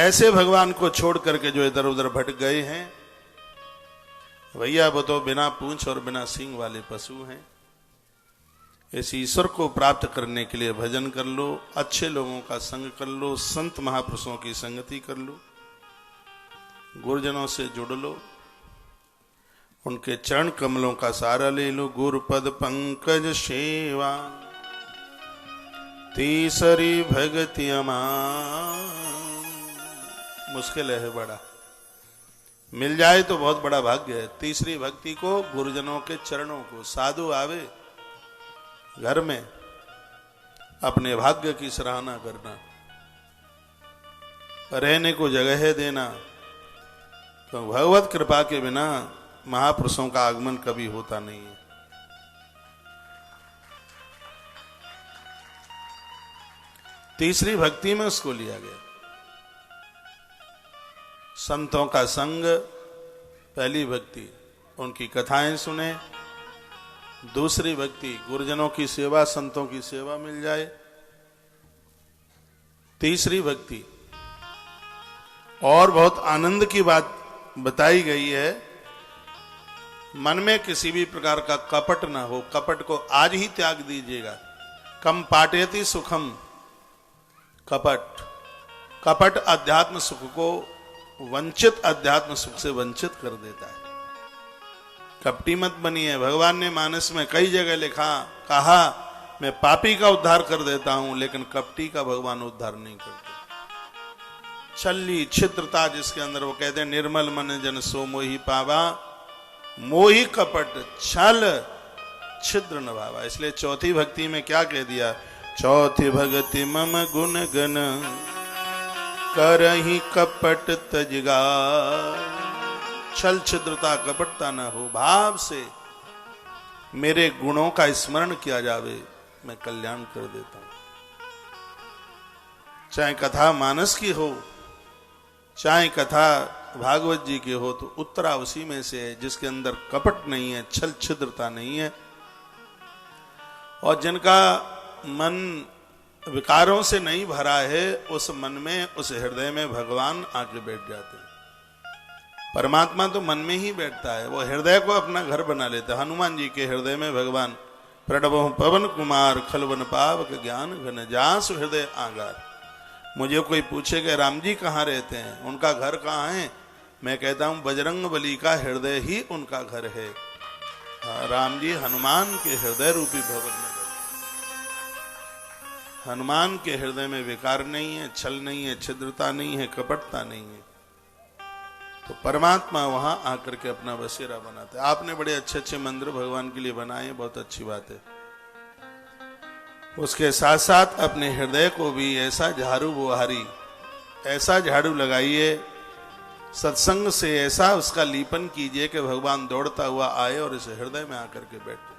ऐसे भगवान को छोड़ करके जो इधर उधर भटक गए हैं, भैया वो तो बिना पूंछ और बिना सींग वाले पशु हैं। इस ईश्वर को प्राप्त करने के लिए भजन कर लो, अच्छे लोगों का संग कर लो, संत महापुरुषों की संगति कर लो, गुरुजनों से जुड़ लो, उनके चरण कमलों का सहारा ले लो। गुरुपद पंकज सेवा तीसरी भक्ति अमान। मुश्किल है बड़ा, मिल जाए तो बहुत बड़ा भाग्य है। तीसरी भक्ति को, गुरुजनों के चरणों को, साधु आवे घर में, अपने भाग्य की सराहना करना, रहने को जगह देना, तो भगवत कृपा के बिना महापुरुषों का आगमन कभी होता नहीं है। तीसरी भक्ति में उसको लिया गया। संतों का संग पहली भक्ति, उनकी कथाएं सुने। दूसरी भक्ति, गुरुजनों की सेवा, संतों की सेवा मिल जाए। तीसरी भक्ति, और बहुत आनंद की बात बताई गई है, मन में किसी भी प्रकार का कपट ना हो। कपट को आज ही त्याग दीजिएगा। कम पाटेति सुखम, कपट, कपट अध्यात्म सुख को, वंचित अध्यात्म सुख से वंचित कर देता है। कपटी मत बनिए। भगवान ने मानस में कई जगह लिखा, कहा मैं पापी का उद्धार कर देता हूं, लेकिन कपटी का भगवान उद्धार नहीं करते। छल्ली छिद्रता जिसके अंदर, वो कहते हैं निर्मल मन जन सो मोहि पावा, मोहि कपट छल छिद्र न भावा। इसलिए चौथी भक्ति में क्या कह दिया, चौथी भक्ति मम गुण गण करहि कपट तजगा। छल छिद्रता कपटता न हो, भाव से मेरे गुणों का स्मरण किया जावे, मैं कल्याण कर देता हूं। चाहे कथा मानस की हो, चाहे कथा भागवत जी की हो, तो उत्तरा उसी में से है जिसके अंदर कपट नहीं है, छल छिद्रता नहीं है, और जिनका मन विकारों से नहीं भरा है, उस मन में, उस हृदय में भगवान आके बैठ जाते हैं। परमात्मा तो मन में ही बैठता है, वो हृदय को अपना घर बना लेता है। हनुमान जी के हृदय में भगवान प्रणव पवन कुमार खलवन पावक ज्ञान घन जासु हृदय आगार। मुझे कोई पूछे कि राम जी कहाँ रहते हैं, उनका घर कहाँ है, मैं कहता हूं बजरंग बली का हृदय ही उनका घर है। राम जी हनुमान के हृदय रूपी भवन में बैठे। हनुमान के हृदय में विकार नहीं है, छल नहीं है, छिद्रता नहीं है, कपटता नहीं है, तो परमात्मा वहां आकर के अपना बसेरा बनाता है। आपने बड़े अच्छे अच्छे मंदिर भगवान के लिए बनाए, बहुत अच्छी बात है। उसके साथ साथ अपने हृदय को भी ऐसा झाड़ू बुहारी, ऐसा झाड़ू लगाइए, सत्संग से ऐसा उसका लीपन कीजिए कि भगवान दौड़ता हुआ आए और इस हृदय में आकर के बैठे।